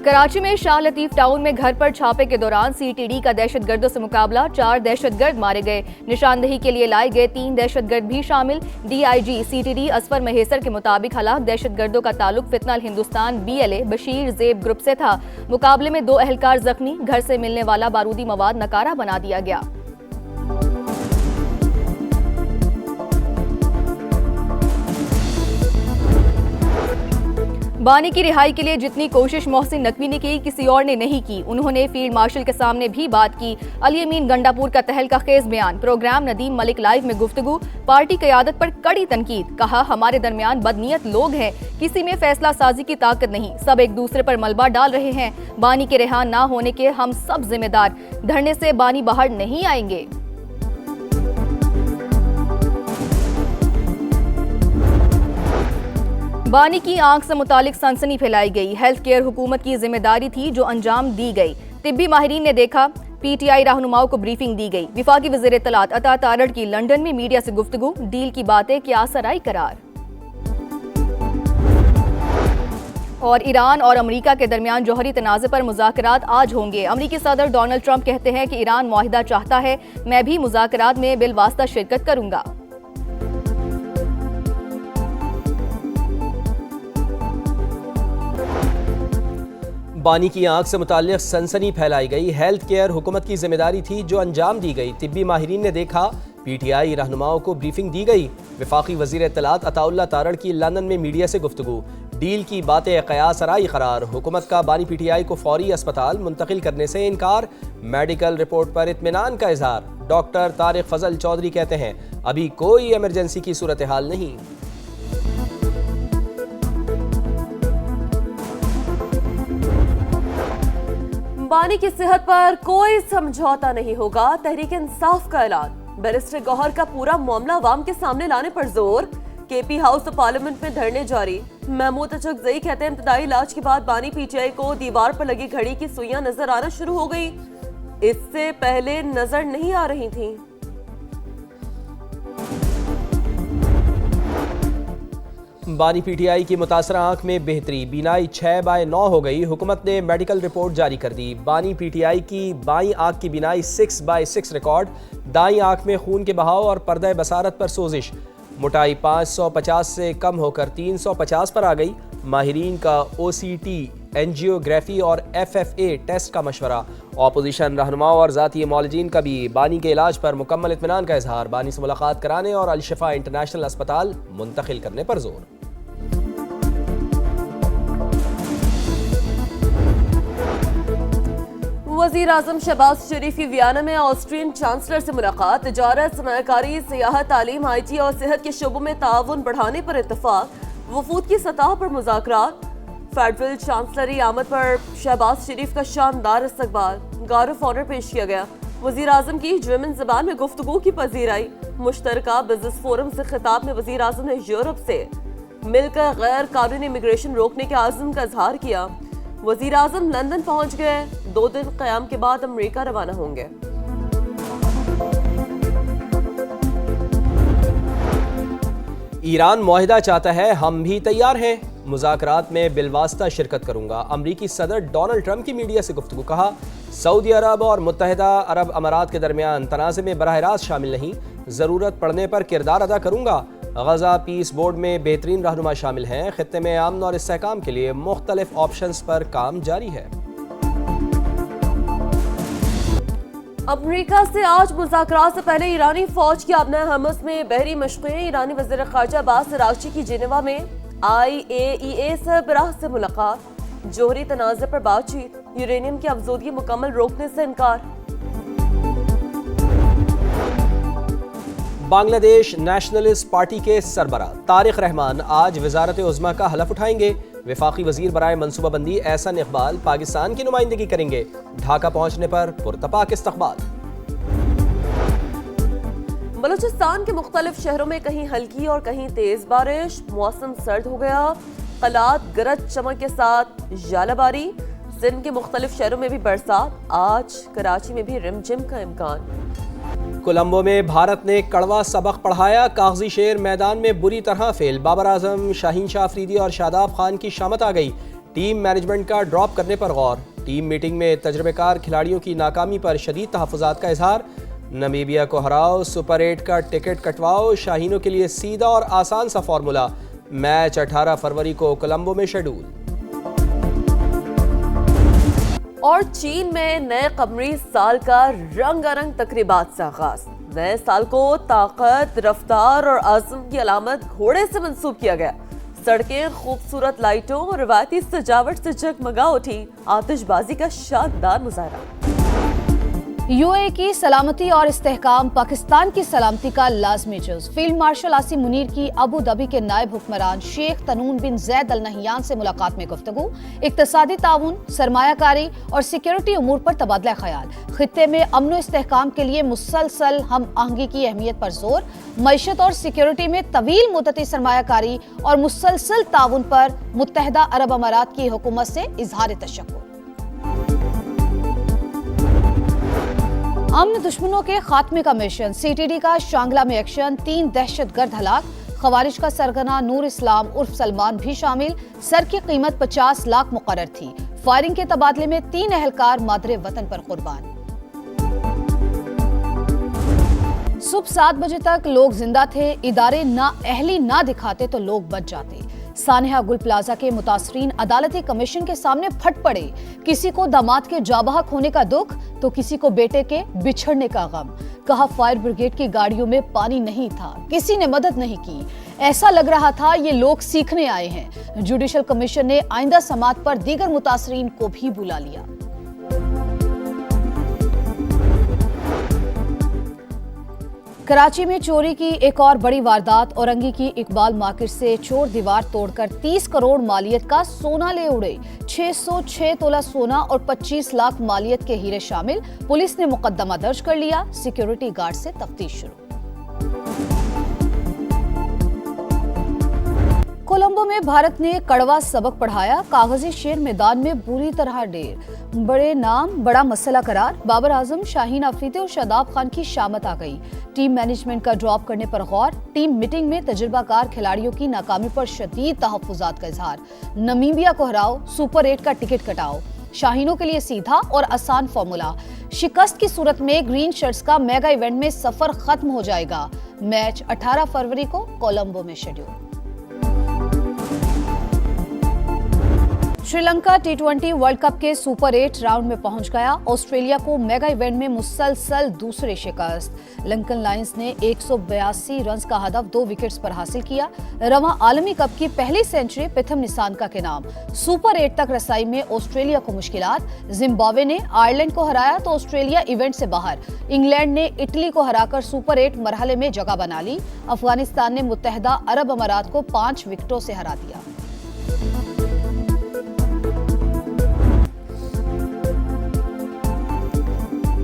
कराची में शाह लतीफ टाउन में घर पर छापे के दौरान सीटीडी का दहशतगर्दों से मुकाबला, 4 दहशतगर्द मारे गए। निशानदेही के लिए लाए गए 3 दहशतगर्द भी शामिल। डीआईजी सीटीडी असफर महेसर के मुताबिक हलाक दहशतगर्दों का ताल्लुक फितनल हिंदुस्तान BLA बशीर जेब ग्रुप से था। मुकाबले में 2 एहलकार जख्मी। घर से मिलने वाला बारूदी मवाद नकारा बना दिया गया। बानी की रिहाई के लिए जितनी कोशिश मोहसिन नकवी ने की, किसी और ने नहीं की। उन्होंने फील्ड मार्शल के सामने भी बात की। अली अमीन गंडापुर का तहलका खेज बयान। प्रोग्राम नदीम मलिक लाइव में गुफ्तगू। पार्टी क़यादत पर कड़ी तनकीद। कहा, हमारे दरमियान बदनीयत लोग हैं, किसी में फैसला साजी की ताकत नहीं, सब एक दूसरे पर मलबा डाल रहे हैं। बानी के रिहा ना होने के हम सब जिम्मेदार। धरने से बानी बाहर नहीं आएंगे। बानी की आंख से मुतालिक सनसनी फैलाई गई। हेल्थ केयर हुकूमत की जिम्मेदारी थी जो अंजाम दी गई। तिब्बी माहिरीन ने देखा। PTI रहनुमाओं को ब्रीफिंग दी गई। विफाकी वज़ीर इत्तलात अता तारड़ की लंदन में मीडिया से गुफ्तगू। डील की बातें क्या सराई करार। और ईरान और अमरीका के दरमियान जौहरी तनाज़े पर मुज़ाकरात आज होंगे। अमरीकी सदर डोनाल्ड ट्रंप कहते हैं कि ईरान मुआहिदा चाहता है, मैं भी मुज़ाकरात में बिलवास्ता शिरकत करूंगा। बानी की आंख से मुताल्लिक़ सनसनी फैलाई गई। हेल्थ केयर हुकूमत की जिम्मेदारी थी जो अंजाम दी गई। तिब्बी माहिरीन ने देखा। PTI रहनुमाओं को ब्रीफिंग दी गई। वफाकी वज़ीर इत्तलात अताउल्लाह तारड़ की लंदन में मीडिया से गुफ्तगू। डील की बातें क़यास आराई करार। हुकूमत का बानी PTI को फौरी अस्पताल मुंतकिल करने से इनकार। मेडिकल रिपोर्ट पर इत्मीनान का इजहार। डॉक्टर तारिक फजल चौधरी कहते हैं, अभी कोई इमरजेंसी की सूरत हाल नहीं। बानी की सेहत पर कोई समझौता नहीं होगा, तहरीक इंसाफ का ऐलान। बैरिस्टर गौहर का पूरा मामला अवाम के सामने लाने पर जोर। KP हाउस और पार्लियामेंट में धरने जारी। महमूद अचकजई कहते हैं, इब्तदाई इलाज के बाद बानी PTI को दीवार पर लगी घड़ी की सुइयां नजर आना शुरू हो गई, इससे पहले नजर नहीं आ रही थी। बानी PTI की मुतासरा आंख में बेहतरी। बीनाई 6/9 हो गई। हुकूमत ने मेडिकल रिपोर्ट जारी कर दी। बानी PTI की बाईं आंख की बीनाई 6/6 रिकॉर्ड। दाईं आंख में खून के बहाव और पर्दा बसारत पर सोजिश। मोटाई 550 से कम होकर 350 पर आ गई। माहिरीन का OCT, एंजियोग्राफी और FFA टेस्ट का मशवरा। ऑपोजिशन रहनुमाओं और ज़ाती मौलजीन का भी बानी के इलाज पर मुकम्मल इत्मीनान का इजहार। बानी से मुलाकात कराने और अल-शिफा इंटरनेशनल अस्पताल मुंतकिल करने पर जोर। वज़ीर आज़म शहबाज शरीफ की वियना में ऑस्ट्रियन चांसलर से मुलाकात। तिजारत, सरमायाकारी, सियाहत, तालीम, IT और सेहत के शोबों में ताउन बढ़ाने पर इत्तफाक। वफूद की सतह पर मुज़ाकरात। फेडरल चांसलरी आमद पर शहबाज शरीफ का शानदार इस्तकबाल। गार्ड ऑफ ऑनर पेश किया गया। वज़ीर आज़म की जर्मन ज़बान में गुफ्तगू की पजीराई। मुश्तरका बिजनेस फोरम से खिताब में वज़ीर आज़म ने यूरोप से मिलकर गैर कानूनी इमिग्रेशन रोकने के आज़म का इजहार किया। वज़ीर आज़म लंदन पहुंच गए। 2 दिन क़याम के बाद अमरीका रवाना होंगे। ईरान मुआहिदा चाहता है, हम भी तैयार हैं। मुज़ाकरात में बिलवास्ता शिरकत करूंगा। अमरीकी सदर डोनाल्ड ट्रंप की मीडिया से गुफ्तगू। कहा, सऊदी अरब और मुत्तहिदा अरब अमारात के दरमियान तनाज़े में बराह रास्त शामिल नहीं, ज़रूरत पड़ने पर किरदार अदा करूंगा। गज़ा पीस बोर्ड में बेहतरीन रहनुमा शामिल हैं। खित्ते में अमन और इस्तेहकाम के लिए मुख्तलिफ ऑप्शंस पर काम जारी है। अमरीका से आज मुज़ाकरात से पहले ईरानी फौज की अबना हमस में बहरी मशक़ें। ईरानी वज़ीर ख़ारजा अब्बास अराग़ची की जिनेवा में IAEA सरबराह से मुलाकात। जोहरी तनाज़े पर बातचीत। यूरेनियम की अफज़ोदी मुकम्मल रोकने से इनकार। बांग्लादेश नेशनलिस्ट पार्टी के सरबराह तारिक रहमान आज वज़ारत उज़्मा का हलफ उठाएंगे। वफाकी वज़ीर बराए मनसूबाबंदी एहसन इक़बाल पाकिस्तान की नुमाइंदगी करेंगे। ढाका पहुंचने पर पुरतपाक इस्तक़बाल। बलूचिस्तान के मुख्तलिफ शहरों में कहीं हल्की और कहीं तेज बारिश। मौसम सर्द हो गया। कलात, गरज चमक के साथ जालाबारी। सिंध के मुख्तलिफ शहरों में भी बरसात। आज कराची में भी रिमझिम का इम्कान। कोलंबो में भारत ने कड़वा सबक पढ़ाया। कागजी शेर मैदान में बुरी तरह फेल। बाबर आजम, शाहीन शाह अफरीदी और शादाब खान की शामत आ गई। टीम मैनेजमेंट का ड्रॉप करने पर गौर। टीम मीटिंग में तजर्बेकार खिलाड़ियों की नाकामी पर शदीद तहफ़्फ़ुज़ात का इजहार। नमीबिया को हराओ, सुपर 8 का टिकट कटवाओ, शाहीनों के लिए सीधा और आसान सा फॉर्मूला। मैच 18 फरवरी को कोलंबो में शेड्यूल। और चीन में नए कमरी साल का रंगारंग तकरीबात से आगाज। नए साल को ताकत, रफ्तार और आज़म की अलामत घोड़े से मंसूब किया गया। सड़कें खूबसूरत लाइटों और रवायती सजावट से जगमगा उठी। आतिशबाजी का शानदार मुजाहरा। यूएई की सलामती और इस्तेहकाम पाकिस्तान की सलामती का लाजमी जुज़। फील्ड मार्शल आसिम मुनीर की अबू धाबी के नायब हुक्मरान शेख तनून बिन जैद अल नहयान से मुलाकात में गुफ्तगू। इक्तसादी ताउन, सरमायाकारी और सिक्योरिटी उमूर पर तबादला ख्याल। खित्ते में अमन इस्तेहकाम के लिए मुसलसल हम आहंगी की अहमियत पर जोर। मईशत और सिक्योरिटी में तवील मुद्दती सरमायाकारी और मुसलसल ताउन पर मुत्तहदा अरब अमारात की हुकूमत से इजहार तशक्कुर। अमन दुश्मनों के खात्मे का मिशन। सीटीडी का शांगला में एक्शन। 3 दहशतगर्द हलाक। खवारिज का सरगना नूर इस्लाम उर्फ सलमान भी शामिल। सर की कीमत 50 लाख मुकर्रर थी। फायरिंग के तबादले में 3 अहलकार मादरे वतन पर कुर्बान। सुबह 7 बजे तक लोग जिंदा थे। इदारे ना अहली ना दिखाते तो लोग बच जाते। सानिया गुल प्लाजा के मुतासरीन अदालती कमीशन के सामने फट पड़े। किसी को दामाद के जाबहक होने का दुख तो किसी को बेटे के बिछड़ने का गम। कहा फायर ब्रिगेड की गाड़ियों में पानी नहीं था, किसी ने मदद नहीं की। ऐसा लग रहा था ये लोग सीखने आए हैं। जुडिशल कमीशन ने आइंदा समात पर दीगर मुतासरीन को भी बुला लिया। कराची में चोरी की एक और बड़ी वारदात। औरंगी की इकबाल मार्केट से चोर दीवार तोड़कर 30 करोड़ मालियत का सोना ले उड़े। 606 तोला सोना और 25 लाख मालियत के हीरे शामिल। पुलिस ने मुकदमा दर्ज कर लिया। सिक्योरिटी गार्ड से तफ्तीश शुरू। कोलंबो में भारत ने कड़वा सबक पढ़ाया। कागजी शेर मैदान में बुरी तरह ढेर। बड़े नाम बड़ा मसला करार। बाबर आजम, शाहीन अफरीदी और शादाब खान की शामत आ गई। टीम मैनेजमेंट का ड्रॉप करने पर गौर। टीम मीटिंग में तजुर्बाकार खिलाड़ियों की नाकामी पर शदीद तहफ्फुज़ात का इजहार। नमीबिया को हराओ, सुपर 8 का टिकट कटाओ, शाहीनों के लिए सीधा और आसान फॉर्मूला। शिकस्त की सूरत में ग्रीन शर्ट्स का मेगा इवेंट में सफर खत्म हो जाएगा। मैच 18 फरवरी को कोलंबो में schedule. Sri Lanka T20 world cup के सुपर 8 राउंड में पहुंच गया। ऑस्ट्रेलिया को मेगा इवेंट में मुसलसल दूसरी शिकस्त। लंकन लायंस ने 182 रन का हदफ 2 विकेट्स पर हासिल किया। रवां आलमी कप की पहली सेंचुरी प्रथम निशानका के नाम। सुपर 8 तक रसाई में ऑस्ट्रेलिया को मुश्किलात। जिम्बाब्वे ने आयरलैंड को हराया तो ऑस्ट्रेलिया इवेंट से बाहर। इंग्लैंड ने इटली को हराकर सुपर 8 मरहले में जगह बना ली। अफगानिस्तान ने मुत्तहदा अरब अमारात को 5 विकेटों से हरा दिया।